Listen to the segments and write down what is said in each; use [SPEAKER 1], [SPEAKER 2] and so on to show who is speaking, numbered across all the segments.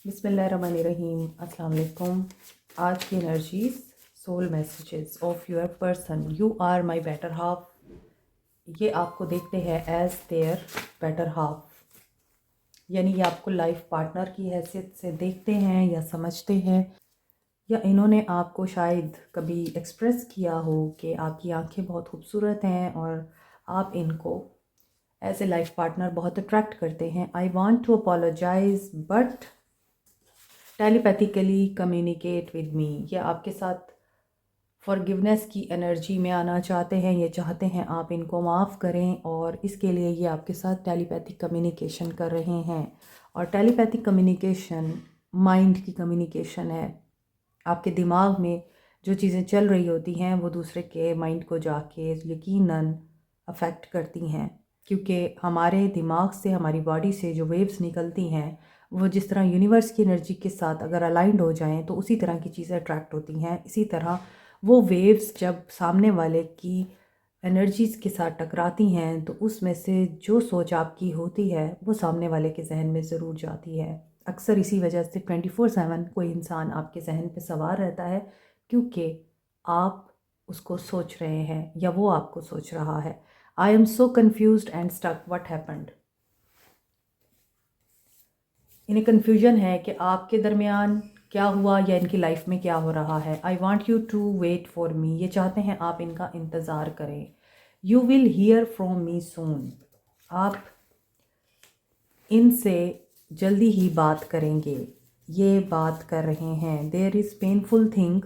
[SPEAKER 1] बिस्मिल्लाहिर्रहमानिर्रहीम। अस्सलाम वालेकुम। आज की energies soul messages of your person, you are my better half. ये आपको देखते हैं एज देयर बेटर हाफ, यानी ये आपको लाइफ पार्टनर की हैसियत से देखते हैं या समझते हैं, या इन्होंने आपको शायद कभी एक्सप्रेस किया हो कि आपकी आंखें बहुत खूबसूरत हैं और आप इनको एज ए लाइफ पार्टनर बहुत अट्रैक्ट करते हैं। I want to apologize but telepathically communicate with me. ये आपके साथ फॉरगिवनेस की एनर्जी में आना चाहते हैं, ये चाहते हैं आप इनको माफ़ करें, और इसके लिए ये आपके साथ टेलीपैथिक कम्युनिकेशन कर रहे हैं। और टेलीपैथिक कम्युनिकेशन माइंड की कम्युनिकेशन है। आपके दिमाग में जो चीज़ें चल रही होती हैं वो दूसरे के माइंड को जाके यकीनन अफेक्ट करती हैं, क्योंकि हमारे दिमाग से, हमारी बॉडी से जो वेव्स निकलती हैं वो जिस तरह यूनिवर्स की एनर्जी के साथ अगर अलाइंड हो जाएं तो उसी तरह की चीज़ें अट्रैक्ट होती हैं। इसी तरह वो वेव्स जब सामने वाले की एनर्जीज़ के साथ टकराती हैं तो उसमें से जो सोच आपकी होती है वो सामने वाले के जहन में ज़रूर जाती है। अक्सर इसी वजह से 24/7 कोई इंसान आपके जहन पे सवार रहता है, क्योंकि आप उसको सोच रहे हैं या वो आपको सोच रहा है। I am so confused and stuck, what happened. इन्हें कन्फ्यूजन है कि आपके दरमियान क्या हुआ या इनकी लाइफ में क्या हो रहा है। I want you to wait for me. ये चाहते हैं आप इनका इंतज़ार करें। You will hear from me soon. आप इनसे जल्दी ही बात करेंगे, ये बात कर रहे हैं। There is painful thing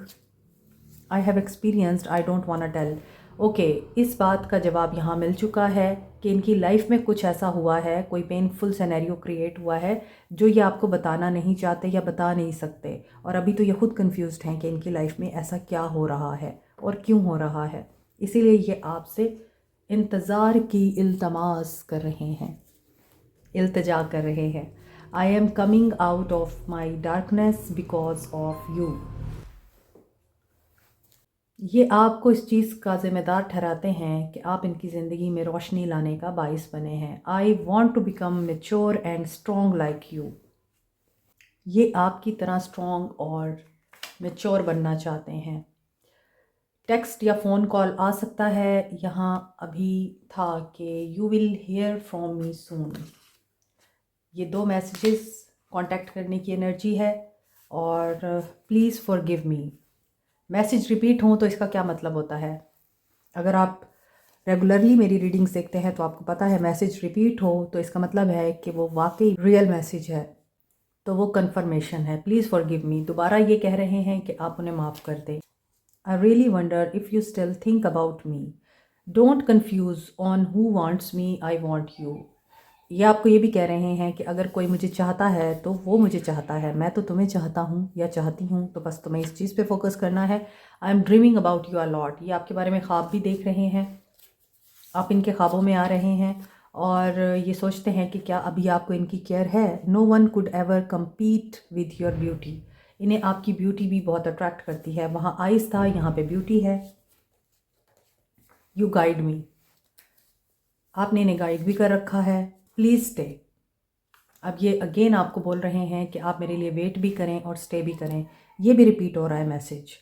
[SPEAKER 1] I have experienced, I don't want tell. Okay, इस बात का जवाब यहाँ मिल चुका है कि इनकी लाइफ में कुछ ऐसा हुआ है, कोई पेनफुल सिनेरियो क्रिएट हुआ है जो ये आपको बताना नहीं चाहते या बता नहीं सकते। और अभी तो ये खुद कंफ्यूज्ड हैं कि इनकी लाइफ में ऐसा क्या हो रहा है और क्यों हो रहा है। इसीलिए ये आपसे इंतज़ार की इल्तमास कर रहे हैं, इल्तिजा कर रहे हैं। I am coming out of my darkness because of you. ये आपको इस चीज़ का ज़िम्मेदार ठहराते हैं कि आप इनकी ज़िंदगी में रोशनी लाने का बाइस बने हैं। I want to become mature and strong like you. ये आपकी तरह स्ट्रॉन्ग और मेच्योर बनना चाहते हैं। टेक्स्ट या फ़ोन कॉल आ सकता है। यहाँ अभी था कि you will hear from me soon. ये दो मैसेजेस कांटेक्ट करने की एनर्जी है। और please forgive me. Message repeat हों तो इसका क्या मतलब होता है? अगर आप रेगुलरली मेरी रीडिंग्स देखते हैं तो आपको पता है मैसेज रिपीट हो तो इसका मतलब है कि वो वाकई रियल मैसेज है, तो वो कंफर्मेशन है। प्लीज़ फॉरगिव मी। दोबारा ये कह रहे हैं कि आप उन्हें माफ़ कर दें। I really wonder if you still think about me. Don't confuse on who wants me, I want you. ये आपको ये भी कह रहे हैं कि अगर कोई मुझे चाहता है तो वो मुझे चाहता है, मैं तो तुम्हें चाहता हूँ या चाहती हूँ, तो बस तुम्हें इस चीज़ पे फोकस करना है। I M dreaming about you a lot. ये आपके बारे में ख्वाब भी देख रहे हैं, आप इनके ख्वाबों में आ रहे हैं और ये सोचते हैं कि क्या अभी आपको इनकी केयर है। No one could ever compete with your beauty. इन्हें आपकी ब्यूटी भी बहुत अट्रैक्ट करती है। वहाँ आइस था, यहाँ पे ब्यूटी है। You guide me. आपने इन्हें गाइड भी कर रखा है। Please stay. अब ये अगेन आपको बोल रहे हैं कि आप मेरे लिए वेट भी करें और स्टे भी करें। ये भी रिपीट हो रहा है message.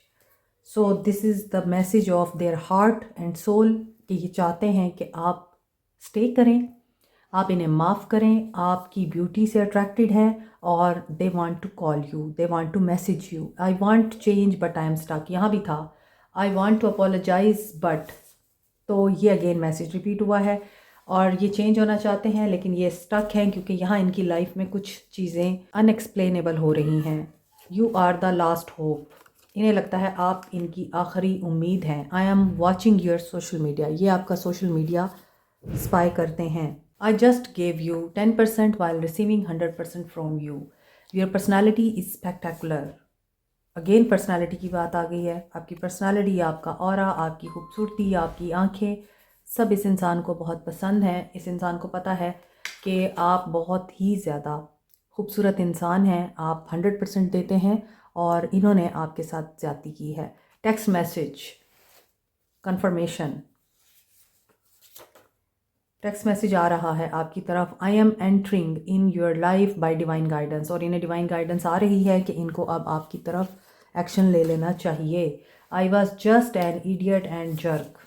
[SPEAKER 1] So this is the message of their heart and soul कि ये चाहते हैं कि आप स्टे करें, आप इन्हें माफ़ करें। आपकी ब्यूटी से अट्रैक्टेड है और they want to call you, they want to message you. I want change but I am stuck. यहाँ भी था I want to apologize but, तो ये अगेन मैसेज रिपीट हुआ है। और ये चेंज होना चाहते हैं लेकिन ये स्टक हैं क्योंकि यहाँ इनकी लाइफ में कुछ चीज़ें अनएक्सप्लेनेबल हो रही हैं। You are the last hope. इन्हें लगता है आप इनकी आखिरी उम्मीद हैं। I am watching your social media. ये आपका सोशल मीडिया स्पाई करते हैं। I just gave you 10% while receiving 100% from you. Your personality is spectacular. Again personality की बात आ गई है। आपकी पर्सनालिटी, आपका ऑरा, आपकी खूबसूरती, आपकी आंखें, सब इस इंसान को बहुत पसंद है। इस इंसान को पता है कि आप बहुत ही ज़्यादा खूबसूरत इंसान हैं। आप 100% देते हैं और इन्होंने आपके साथ ज़्यादती की है। Text message confirmation. Text message आ रहा है आपकी तरफ, I am entering in your life by divine guidance, और इन्हें डिवाइन गाइडेंस आ रही है कि इनको अब आपकी तरफ एक्शन ले लेना चाहिए। I was just an idiot and jerk,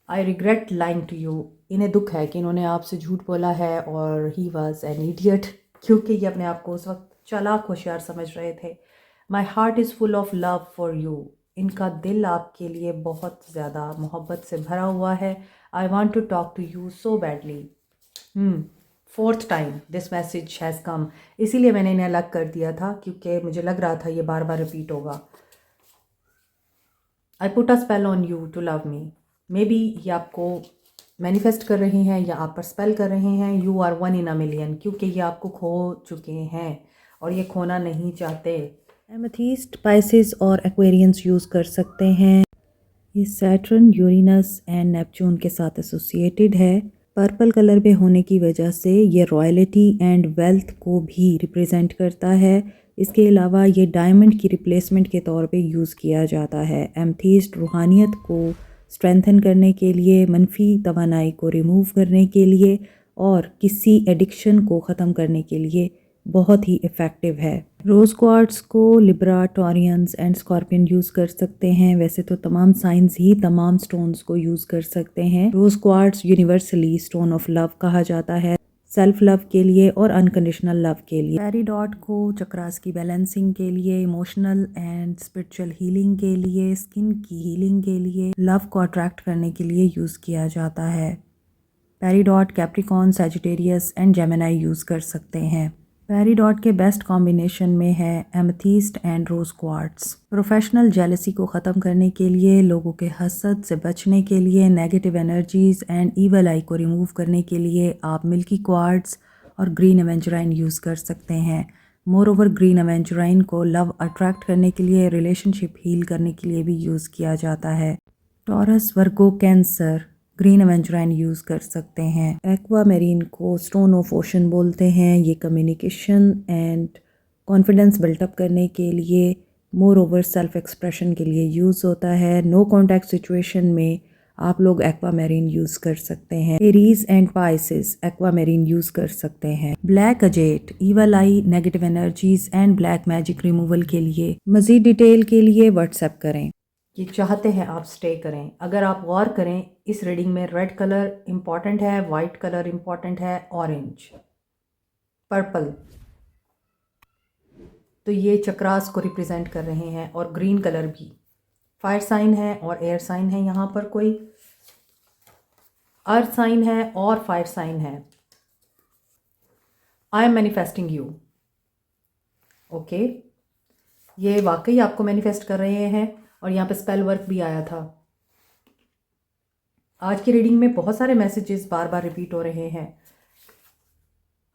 [SPEAKER 1] I regret lying to you, इन्हें दुख है कि इन्होंने आपसे झूठ बोला है, और ही वॉज एन इडियट, क्योंकि ये अपने आप को उस वक्त चालाक होशियार समझ रहे थे। My heart is full of love for you, इनका दिल आपके लिए बहुत ज़्यादा मोहब्बत से भरा हुआ है। I want to talk to you so badly. 4th time this message has come, इसीलिए मैंने इन्हें अलग कर दिया था, क्योंकि मुझे लग रहा था ये बार बार रिपीट होगा। I put a spell on you to love me, maybe ये आपको मैनिफेस्ट कर रहे हैं या आप पर स्पेल कर रहे हैं। You are 1 in a million, क्योंकि ये आपको खो चुके हैं और ये खोना नहीं चाहते। एमेथीस्ट, स्पाइसेस और एक्वेरियंस यूज़ कर सकते हैं। ये सैटर्न, यूरेनस एंड नेपच्यून के साथ एसोसिएटेड है। पर्पल कलर में होने की वजह से ये रॉयल्टी एंड वेल्थ को भी रिप्रेजेंट करता है। इसके अलावा ये डायमंड की रिप्लेसमेंट के तौर पे यूज़ किया जाता है। एमेथीस्ट रूहानियत को स्ट्रेंथन करने के लिए, मनफी तवानाई को रिमूव करने के लिए और किसी एडिक्शन को ख़त्म करने के लिए बहुत ही इफ़ेक्टिव है। रोज़ क्वार्ट्स को Libra, Taureans and scorpion use कर सकते हैं। वैसे तो तमाम साइंस ही तमाम स्टोन्स को यूज़ कर सकते हैं। Rose quartz universally stone of love कहा जाता है, सेल्फ लव के लिए और अनकंडीशनल लव के लिए। पेरिडॉट को चक्रास की बैलेंसिंग के लिए, इमोशनल एंड स्पिरिचुअल हीलिंग के लिए, स्किन की हीलिंग के लिए, लव को अट्रैक्ट करने के लिए यूज़ किया जाता है। Peridot Capricorn, Sagittarius and Gemini use कर सकते हैं। पेरिडॉट के बेस्ट कॉम्बिनेशन में है amethyst and rose quartz. Professional jealousy को ख़त्म करने के लिए, लोगों के हसद से बचने के लिए, नेगेटिव एनर्जीज़ एंड ईवल आई को रिमूव करने के लिए आप मिल्की क्वार्ट्स और ग्रीन एवेंचुराइन यूज़ कर सकते हैं। मोर ओवर ग्रीन एवेंचुराइन को लव अट्रैक्ट करने के लिए, रिलेशनशिप हील करने के लिए भी यूज़ किया जाता है। टॉरस, वर्गो, कैंसर ग्रीन एवेंचुराइन यूज़ कर सकते हैं। एक्वामेरीन को स्टोन ऑफ ओशन बोलते हैं। ये कम्युनिकेशन एंड कॉन्फिडेंस बिल्टअप करने के लिए, मोर ओवर सेल्फ एक्सप्रेशन के लिए यूज़ होता है। नो कॉन्टैक्ट सिचुएशन में आप लोग एक्वामेरीन यूज़ कर सकते हैं। एरीज एंड पाइसेस एक्वामेरीन यूज़ कर सकते हैं। Black अजेट, evil I, negative energies and black magic removal के लिए। मज़ीद डिटेल के लिए व्हाट्सएप करें। ये चाहते हैं आप स्टे करें। अगर आप गौर करें, इस रीडिंग में रेड कलर इम्पॉर्टेंट है, वाइट कलर इम्पॉर्टेंट है, ऑरेंज, पर्पल, तो ये चक्रास को रिप्रेजेंट कर रहे हैं, और ग्रीन कलर भी। फायर साइन है और एयर साइन है, यहाँ पर कोई अर्थ साइन है और फायर साइन है। I M manifesting you, okay, ये वाकई आपको मैनिफेस्ट कर रहे हैं, और यहाँ पे स्पेल वर्क भी आया था। आज की रीडिंग में बहुत सारे मैसेजेस बार बार रिपीट हो रहे हैं।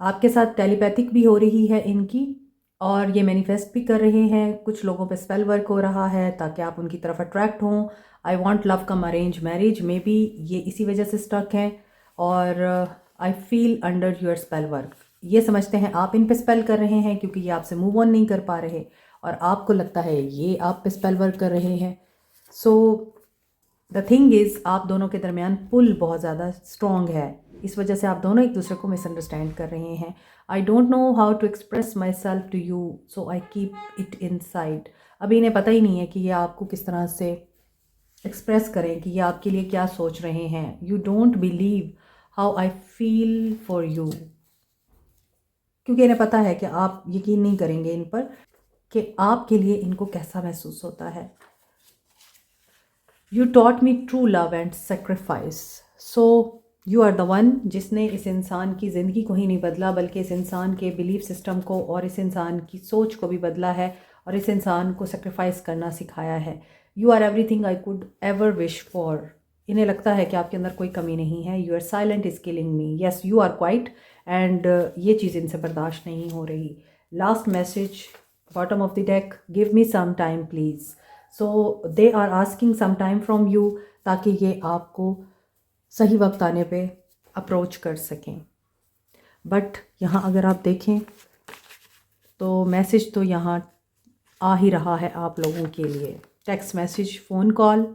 [SPEAKER 1] आपके साथ टेलीपैथिक भी हो रही है इनकी, और ये मैनिफेस्ट भी कर रहे हैं। कुछ लोगों पे स्पेल वर्क हो रहा है ताकि आप उनकी तरफ अट्रैक्ट हों। I want love come arrange marriage, may be ये इसी वजह से स्टक हैं। और I feel under your spell work, ये समझते हैं आप इन पे स्पेल कर रहे हैं, क्योंकि ये आपसे मूव ऑन नहीं कर पा रहे, और आपको लगता है ये आप पे स्पेल वर्क कर रहे हैं। सो द थिंग इज़, आप दोनों के दरमियान पुल बहुत ज़्यादा स्ट्रॉन्ग है, इस वजह से आप दोनों एक दूसरे को मिसअंडरस्टैंड कर रहे हैं। I don't know how to express myself to you, so I keep it inside. अभी इन्हें पता ही नहीं है कि ये आपको किस तरह से एक्सप्रेस करें, कि ये आपके लिए क्या सोच रहे हैं। You don't believe how I feel for you, क्योंकि इन्हें पता है कि आप यकीन नहीं करेंगे इन पर कि आपके लिए इनको कैसा महसूस होता है। You taught me true love and sacrifice, so you are the one जिसने इस इंसान की ज़िंदगी को ही नहीं बदला, बल्कि इस इंसान के बिलीफ सिस्टम को और इस इंसान की सोच को भी बदला है, और इस इंसान को सेक्रीफाइस करना सिखाया है। You are everything I could ever wish for, इन्हें लगता है कि आपके अंदर कोई कमी नहीं है। You are silent is killing me, yes you are quiet, and ये चीज़ इनसे बर्दाश्त नहीं हो रही। Last message, bottom of the deck, give me some time please. So they are asking some time from you, ताकि ये आपको सही वक्त आने पे अप्रोच कर सकें। बट यहाँ अगर आप देखें तो मैसेज तो यहाँ आ ही रहा है आप लोगों के लिए। टेक्स्ट मैसेज, फ़ोन कॉल,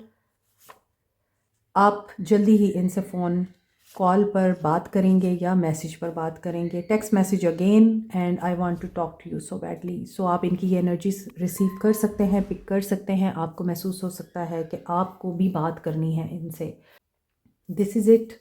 [SPEAKER 1] आप जल्दी ही इनसे फ़ोन कॉल पर बात करेंगे या मैसेज पर बात करेंगे, text message again, and I want to talk to you so badly. So आप इनकी ये एनर्जीज रिसीव कर सकते हैं, पिक कर सकते हैं। आपको महसूस हो सकता है कि आपको भी बात करनी है इनसे। This is it.